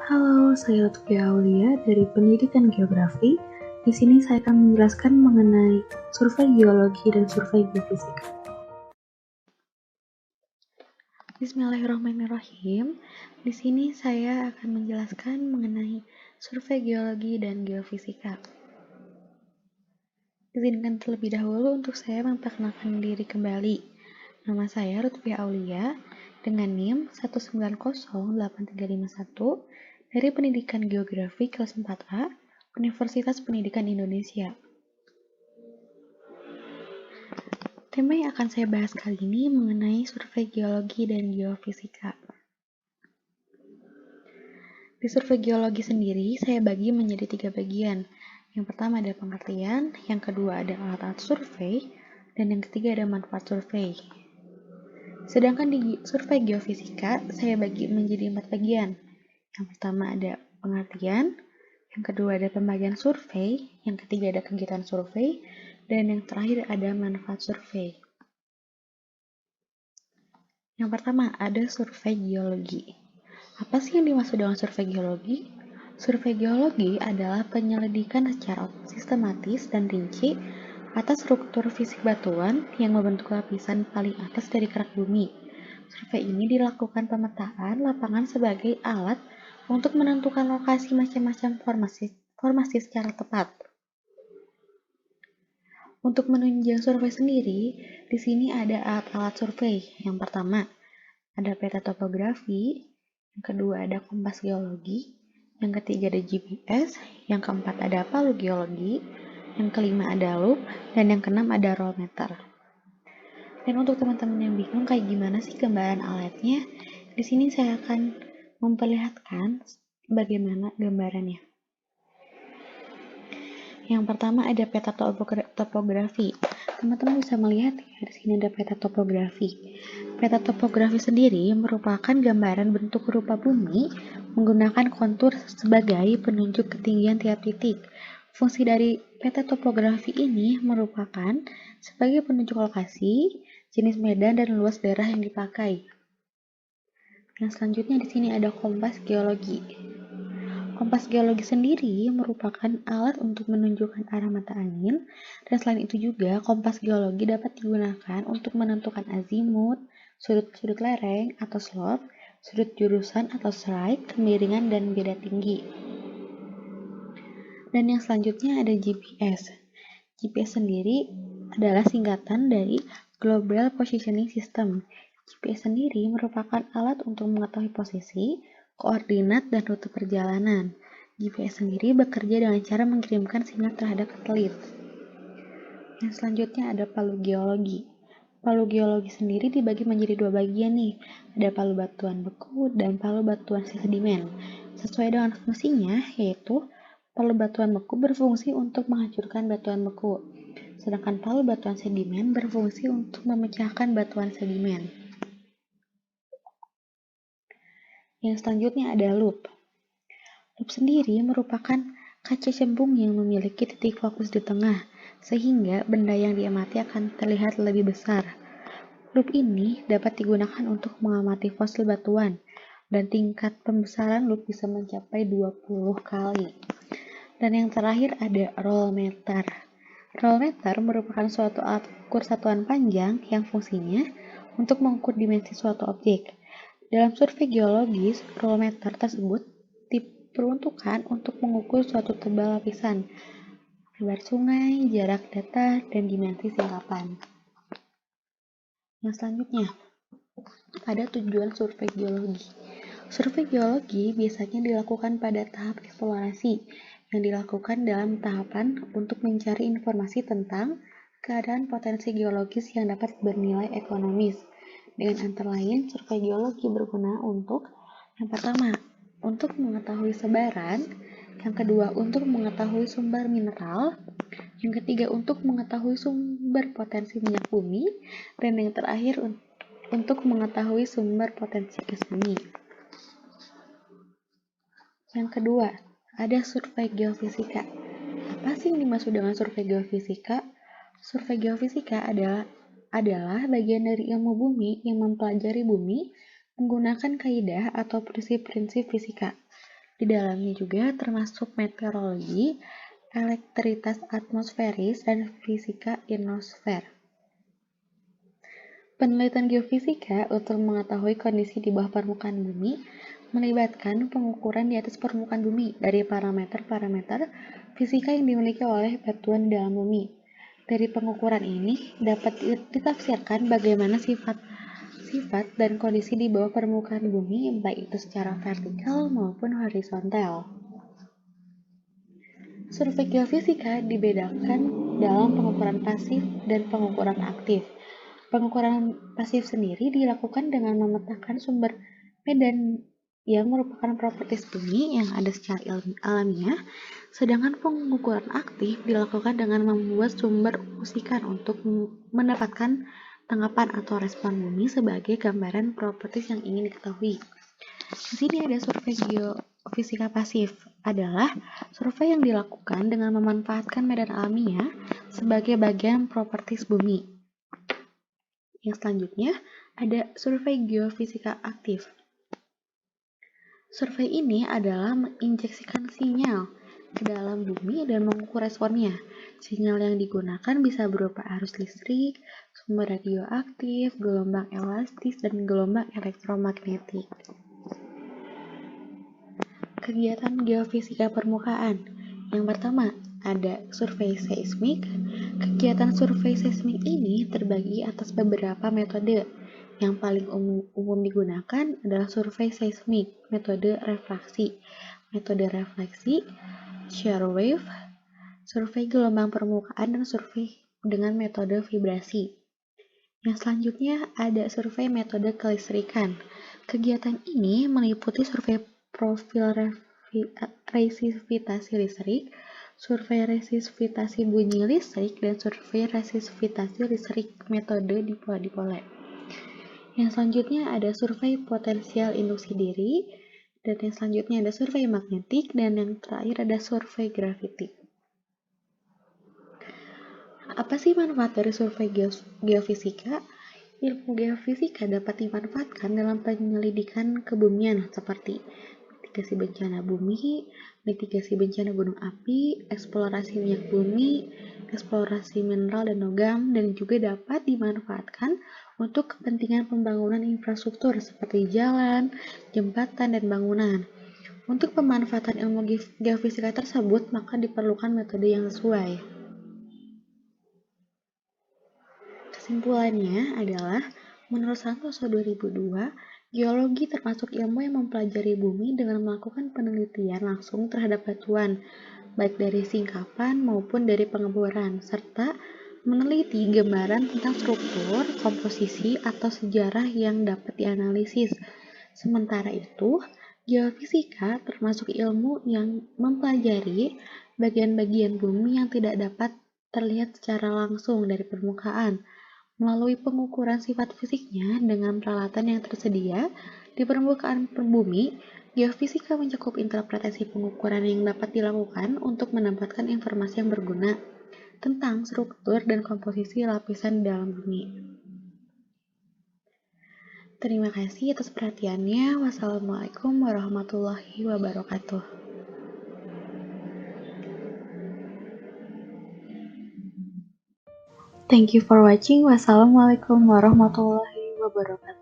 Halo, saya Lutfi Aulia dari Pendidikan Geografi. Di sini saya akan menjelaskan mengenai survei geologi dan survei geofisika. Bismillahirrahmanirrahim. Di sini saya akan menjelaskan mengenai survei geologi dan geofisika. Izinkan terlebih dahulu untuk saya memperkenalkan diri kembali. Nama saya Lutfi Aulia dengan NIM 1908351 dari Pendidikan Geografi kelas 4A, Universitas Pendidikan Indonesia. Tema yang akan saya bahas kali ini mengenai survei geologi dan geofisika. Di survei geologi sendiri, saya bagi menjadi 3 bagian. Yang pertama ada pengertian, yang kedua ada alat-alat survei, dan yang ketiga ada manfaat survei. Sedangkan di survei geofisika, saya bagi menjadi 4 bagian. Yang pertama ada pengertian, yang kedua ada pembagian survei, yang ketiga ada kegiatan survei, dan yang terakhir ada manfaat survei. Yang pertama ada survei geologi. Apa sih yang dimaksud dengan survei geologi? Survei geologi adalah penyelidikan secara sistematis dan rinci atas struktur fisik batuan yang membentuk lapisan paling atas dari kerak bumi. Survei ini dilakukan pemetaan lapangan sebagai alat untuk menentukan lokasi macam-macam formasi secara tepat. Untuk menunjang survei sendiri, di sini ada alat-alat survei. Yang pertama, ada peta topografi, yang kedua ada kompas geologi, yang ketiga ada GPS, yang keempat ada palu geologi, yang kelima ada loop, dan yang keenam ada roll meter. Dan untuk teman-teman yang bingung kayak gimana sih gambaran alatnya, di sini saya akan memperlihatkan bagaimana gambarannya. Yang pertama ada peta topografi. Teman-teman bisa melihat ya, di sini ada peta topografi. Peta topografi sendiri merupakan gambaran bentuk rupa bumi menggunakan kontur sebagai penunjuk ketinggian tiap titik. Fungsi dari peta topografi ini merupakan sebagai penunjuk lokasi, jenis medan, dan luas daerah yang dipakai. Yang selanjutnya di sini ada kompas geologi. Kompas geologi sendiri merupakan alat untuk menunjukkan arah mata angin, dan selain itu juga kompas geologi dapat digunakan untuk menentukan azimut, sudut-sudut lereng atau slope, sudut jurusan atau strike, kemiringan, dan beda tinggi. Dan yang selanjutnya ada GPS. GPS sendiri adalah singkatan dari Global Positioning System. GPS sendiri merupakan alat untuk mengetahui posisi, koordinat, dan rute perjalanan. GPS sendiri bekerja dengan cara mengirimkan sinyal terhadap satelit. Yang selanjutnya ada palu geologi. Palu geologi sendiri dibagi menjadi 2 bagian nih. Ada palu batuan beku dan palu batuan sedimen. Sesuai dengan fungsinya, yaitu palu batuan beku berfungsi untuk menghancurkan batuan beku, sedangkan palu batuan sedimen berfungsi untuk memecahkan batuan sedimen. Yang selanjutnya ada loop. Loop sendiri merupakan kaca cembung yang memiliki titik fokus di tengah, sehingga benda yang diamati akan terlihat lebih besar. Loop ini dapat digunakan untuk mengamati fosil batuan, dan tingkat pembesaran loop bisa mencapai 20 kali. Dan yang terakhir ada roll meter. Roll meter merupakan suatu alat ukur satuan panjang yang fungsinya untuk mengukur dimensi suatu objek. Dalam survei geologis, roll meter tersebut diperuntukkan untuk mengukur suatu tebal lapisan, lebar sungai, jarak datar, dan dimensi singkapan. Yang selanjutnya, ada tujuan survei geologi. Survei geologi biasanya dilakukan pada tahap eksplorasi, yang dilakukan dalam tahapan untuk mencari informasi tentang keadaan potensi geologis yang dapat bernilai ekonomis. Dengan antara lain, survei geologi berguna untuk yang pertama, untuk mengetahui sebaran, yang kedua, untuk mengetahui sumber mineral, yang ketiga, untuk mengetahui sumber potensi minyak bumi, dan yang terakhir, untuk mengetahui sumber potensi gas bumi. Yang kedua, ada survei geofisika. Apa sih yang dimaksud dengan survei geofisika? Survei geofisika adalah bagian dari ilmu bumi yang mempelajari bumi menggunakan kaidah atau prinsip-prinsip fisika. Di dalamnya juga termasuk meteorologi, elektrikitas atmosferis, dan fisika ionosfer. Penelitian geofisika untuk mengetahui kondisi di bawah permukaan bumi melibatkan pengukuran di atas permukaan bumi dari parameter-parameter fisika yang dimiliki oleh batuan di dalam bumi. Dari pengukuran ini dapat ditafsirkan bagaimana sifat dan kondisi di bawah permukaan bumi, baik itu secara vertikal maupun horizontal. Survei geofisika dibedakan dalam pengukuran pasif dan pengukuran aktif. Pengukuran pasif sendiri dilakukan dengan memetakan sumber medan yang merupakan propertis bumi yang ada secara alamiah, sedangkan pengukuran aktif dilakukan dengan membuat sumber musikan untuk mendapatkan tanggapan atau respon bumi sebagai gambaran propertis yang ingin diketahui. Di sini ada survei geofisika pasif, adalah survei yang dilakukan dengan memanfaatkan medan alamiah sebagai bagian propertis bumi. Yang selanjutnya ada survei geofisika aktif. Survei ini adalah menginjeksikan sinyal ke dalam bumi dan mengukur responnya. Sinyal yang digunakan bisa berupa arus listrik, sumber radioaktif, gelombang elastis, dan gelombang elektromagnetik. Kegiatan geofisika permukaan. Yang pertama, ada survei seismik. Kegiatan survei seismik ini terbagi atas beberapa metode. Yang paling umum digunakan adalah survei seismik, metode refraksi, shear wave, survei gelombang permukaan, dan survei dengan metode vibrasi. Yang selanjutnya ada survei metode kelistrikan. Kegiatan ini meliputi survei profil resistivitasi listrik, survei resistivitasi bunyi listrik, dan survei resistivitasi listrik metode dipole. Yang selanjutnya ada survei potensial induksi diri, dan yang selanjutnya ada survei magnetik, dan yang terakhir ada survei graviti. Apa sih manfaat dari survei geofisika? Ilmu geofisika dapat dimanfaatkan dalam penyelidikan kebumian seperti mitigasi bencana bumi, mitigasi bencana gunung api, eksplorasi minyak bumi, eksplorasi mineral dan logam, dan juga dapat dimanfaatkan untuk kepentingan pembangunan infrastruktur seperti jalan, jembatan, dan bangunan. Untuk pemanfaatan ilmu geofisika tersebut, maka diperlukan metode yang sesuai. Kesimpulannya adalah, menurut Santoso 2002, geologi termasuk ilmu yang mempelajari bumi dengan melakukan penelitian langsung terhadap batuan, baik dari singkapan maupun dari pengeboran, serta meneliti gambaran tentang struktur, komposisi, atau sejarah yang dapat dianalisis. Sementara itu, geofisika termasuk ilmu yang mempelajari bagian-bagian bumi yang tidak dapat terlihat secara langsung dari permukaan. Melalui pengukuran sifat fisiknya dengan peralatan yang tersedia di permukaan bumi, geofisika mencakup interpretasi pengukuran yang dapat dilakukan untuk mendapatkan informasi yang berguna tentang struktur dan komposisi lapisan di dalam bumi. Terima kasih atas perhatiannya. Wassalamualaikum warahmatullahi wabarakatuh. Thank you for watching. Wassalamualaikum warahmatullahi wabarakatuh.